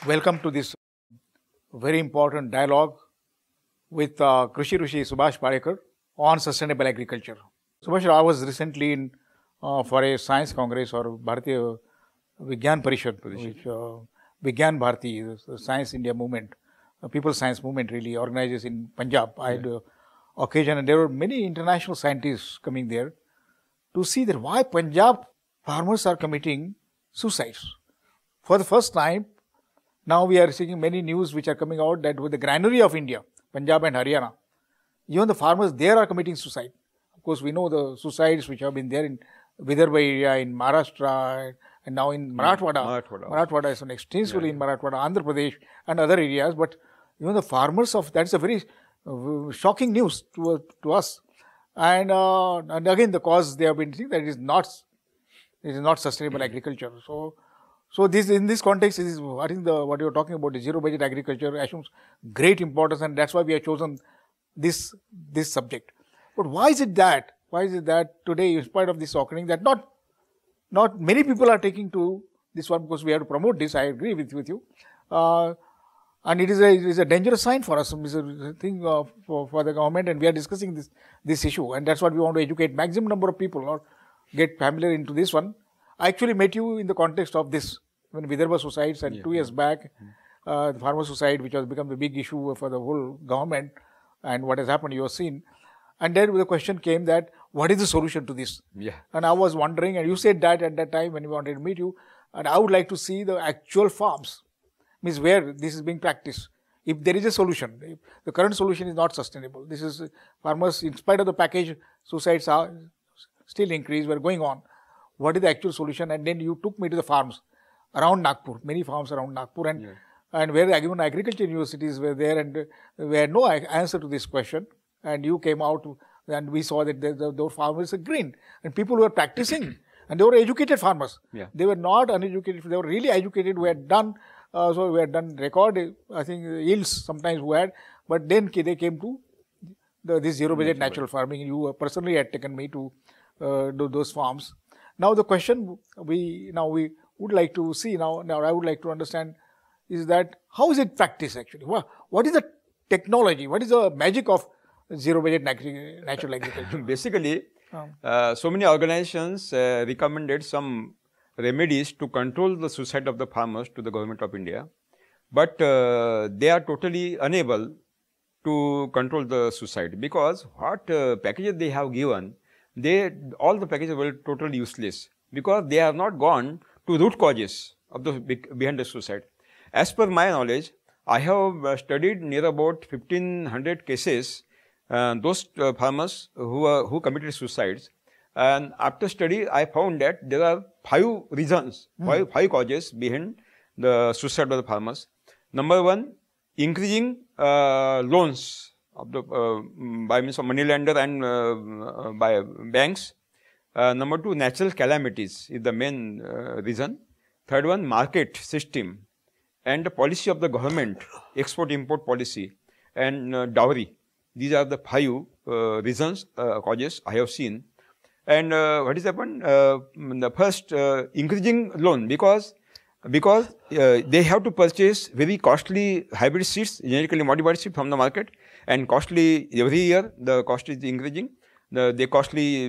Welcome to this very important dialogue with Krishi Rishi Subhash Parekar on sustainable agriculture. Subhash, I was recently in for a science congress or Bharatiya Vigyan Parishad, which Vigyan Bharati, the Science India movement, People's Science Movement really organizes in Punjab. I had occasion and there were many international scientists coming there to see that why Punjab farmers are committing suicides. For the first time, now we are seeing many news which are coming out that with the granary of India, Punjab and Haryana, even the farmers there are committing suicide. Of course, we know the suicides which have been there in Vidarbha area, in Maharashtra, and now in Marathwada. Marathwada is extensively in Marathwada, Andhra Pradesh, and other areas. But even the farmers of that's a very shocking news to us. And again, the cause they have been saying that it is not sustainable agriculture. So this in this context is I think what you are talking about, the zero budget agriculture assumes great importance, and that's why we have chosen this subject. But why is it that today, in spite of this occurring, that not many people are taking to this one, because we have to promote this. I agree with you, and it is a dangerous sign for us. It's a thing for the government, and we are discussing this issue, and that's what we want to educate maximum number of people or get familiar into this one. I actually met you in the context of this, when Vidarbha suicides, and 2 years back, the farmer suicide, which has become the big issue for the whole government, and what has happened, you have seen. And then the question came that, what is the solution to this? And I was wondering, and you said that at that time when we wanted to meet you, and I would like to see the actual farms, means where this is being practiced. If there is a solution, if the current solution is not sustainable, this is farmers, in spite of the package, suicides are still increased, were going on. What is the actual solution? And then you took me to the farms around Nagpur, many farms around Nagpur, and where even agriculture universities were there, and we had no answer to this question. And you came out, and we saw that those farmers are green, and people who were practicing, and they were educated farmers. They were not uneducated; they were really educated. We had done we had done record, I think, yields sometimes we had, but then they came to this zero budget natural farming. You personally had taken me to do those farms. Now the question we would like to see now I would like to understand is that how is it practiced actually? What is the technology? What is the magic of zero budget natural agriculture? Basically, so many organizations recommended some remedies to control the suicide of the farmers to the government of India, but they are totally unable to control the suicide, because what packages they have given, all the packages were totally useless, because they have not gone to root causes of the behind the suicide. As per my knowledge, I have studied near about 1500 cases, those farmers who committed suicides, and after study I found that there are 5 reasons, five causes behind the suicide of the farmers. Number 1, increasing loans of the by means of money lender and by banks. Number 2, natural calamities is the main reason. Third one, market system and the policy of the government, export-import policy, and dowry. These are the 5 reasons, causes I have seen. And what is happened? The first, increasing loan, because they have to purchase very costly hybrid seeds, genetically modified seeds from the market, and costly every year the cost is increasing. The costly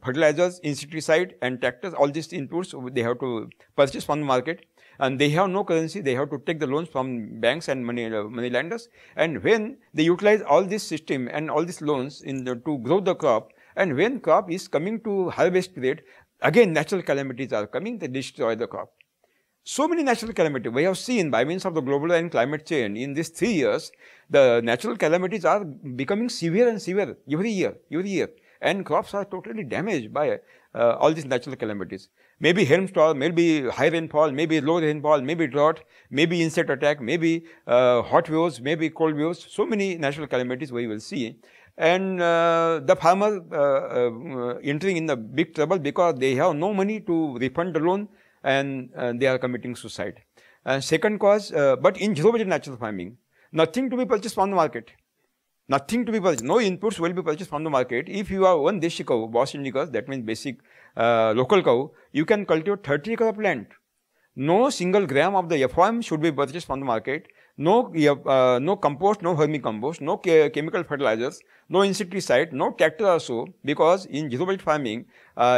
fertilizers, insecticide, and tractors, all these inputs they have to purchase from the market, and they have no currency. They have to take the loans from banks and money lenders. And when they utilize all this system and all these loans to grow the crop, and when crop is coming to harvest period, again natural calamities are coming, they destroy the crop. So many natural calamities we have seen by means of the global and climate change in these 3 years. The natural calamities are becoming severe and severe every year, and crops are totally damaged by all these natural calamities. Maybe hailstorm, maybe high rainfall, maybe low rainfall, maybe drought, maybe insect attack, maybe hot waves, maybe cold waves. So many natural calamities we will see, and the farmer entering in the big trouble, because they have no money to refund the loan, and they are committing suicide. Second cause, but in zero budget natural farming, nothing to be purchased from the market. Nothing to be purchased. No inputs will be purchased from the market. If you have one Deshi cow, Bos Indicus, that means basic local cow, you can cultivate 30 acres of land. no single gram of the FOM should be purchased from the market. No, no compost, no vermicompost, no chemical fertilizers, no insecticide, no tractor also, because in zero budget farming,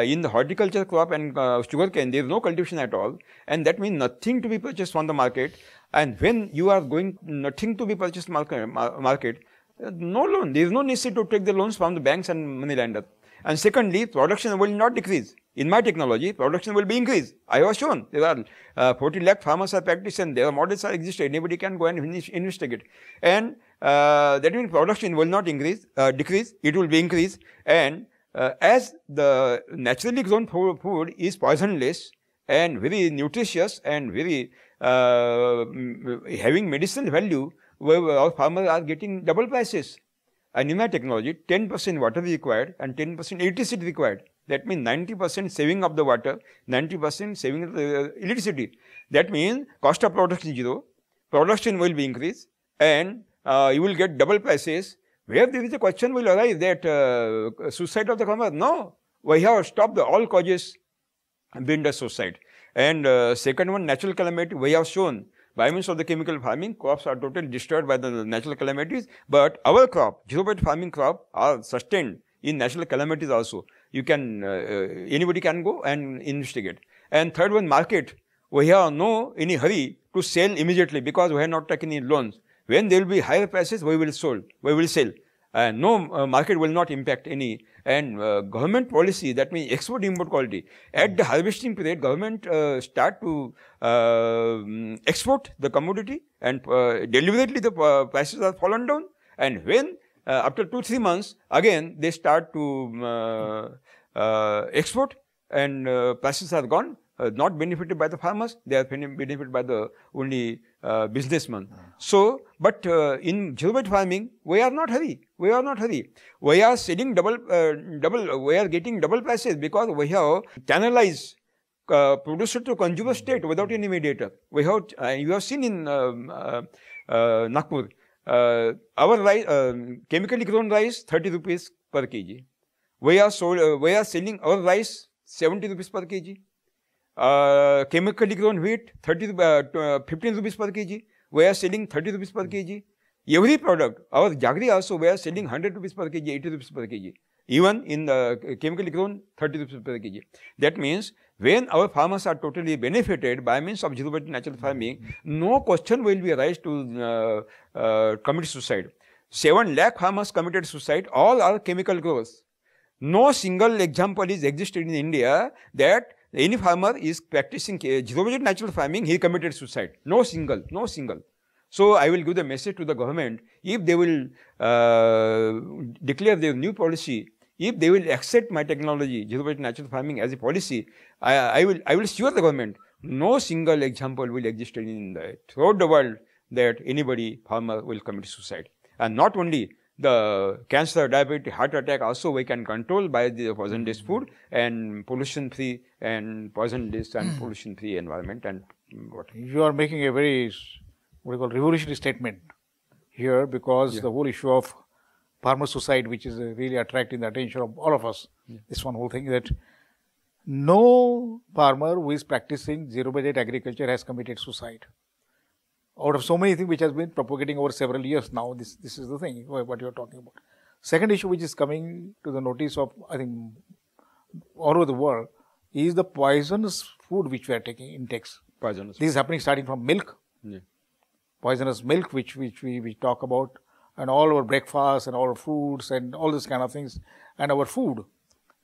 in the horticulture crop and sugarcane, there is no cultivation at all, and that means nothing to be purchased from the market. And when you are going nothing to be purchased market, no loan. There is no necessity to take the loans from the banks and money lenders. And secondly, production will not decrease. In my technology, production will be increased. I was shown there are 40 lakh farmers are practicing, and their models are existing. Anybody can go and investigate. And that means production will not decrease. It will be increased. And as the naturally grown food is poisonless and very nutritious and very having medicinal value, where our farmers are getting double prices. And in my technology, 10% water is required and 10% electricity required. That means 90% saving of the water, 90% saving of the electricity. That means cost of production is zero, production will be increased, and you will get double prices. Where there is a question will arise that suicide of the farmer. No, we have stopped all causes being the suicide. And second one, natural calamity, we have shown by means of the chemical farming, crops are totally destroyed by the natural calamities, but our crop, zero budget farming crop, are sustained in natural calamities also. You can, anybody can go and investigate. And third one, market, we have no any hurry to sell immediately because we have not taken any loans. When there will be higher prices, we will sell. And no market will not impact any. And government policy, that means export import quality. At the harvesting period, government start to export the commodity, and deliberately the prices are fallen down. And when after 2-3 months, again they start to export, and prices are gone. Not benefited by the farmers, they are benefited by the only businessmen. So, but in zero budget farming, we are not hurry. We are selling we are getting double prices because we have channelized producer to consumer state without any mediator. We have, you have seen in Nagpur, our rice, chemically grown rice, 30 rupees per kg. We are selling our rice, 70 rupees per kg. Chemically grown wheat, 15 rupees per kg. We are selling 30 rupees per kg. Every product, our jaggery also, we are selling 100 rupees per kg, 80 rupees per kg. Even in the chemically grown, 30 rupees per kg. That means, when our farmers are totally benefited by means of zero budget natural farming, no question will be arise to commit suicide. 7 lakh farmers committed suicide, all are chemical growers. No single example is existed in India that any farmer is practicing zero budget natural farming, he committed suicide. No single. So I will give the message to the government, if they will declare their new policy, if they will accept my technology, zero budget natural farming as a policy, I will assure the government, no single example will exist throughout the world that anybody, farmer, will commit suicide. And not only the cancer, diabetes, heart attack also we can control by the poisonless food and pollution-free and poisonless and pollution-free environment and what. You are making a very, what we call, revolutionary statement here, because the whole issue of farmer suicide, which is really attracting the attention of all of us, this one whole thing, that no farmer who is practicing zero budget agriculture has committed suicide. Out of so many things which has been propagating over several years now, this is the thing, what you are talking about. Second issue which is coming to the notice of, I think, all over the world, is the poisonous food which we are taking, intakes. Poisonous. This is happening starting from milk. Yeah. Poisonous milk, which we talk about, and all our breakfast and all our fruits and all these kind of things. And our food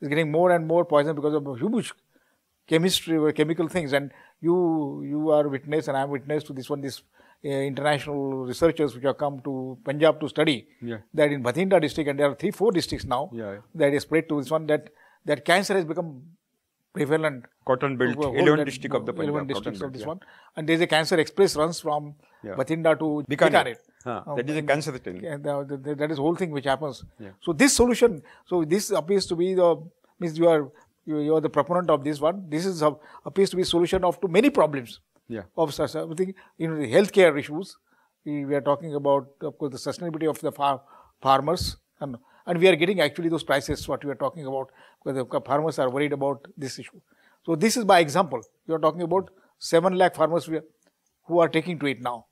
is getting more and more poison because of huge chemistry or chemical things. And you are witness, and I am witness to this one, international researchers which have come to Punjab to study that in Bathinda district, and there are 3-4 districts now that is spread to this one, that cancer has become prevalent. Cotton belt, 11 districts of the Punjab. 11 districts of this one. And there is a cancer express runs from Bathinda to Bikaner. That is a cancer thing. That is the whole thing which happens. So this solution, this appears to be the, means you are the proponent of this one. This is appears to be solution to many problems. Of such everything, the healthcare issues. We are talking about, of course, the sustainability of the farmers, and we are getting actually those prices what we are talking about, because the farmers are worried about this issue. So this is by example. You are talking about 7 lakh farmers who are taking to it now.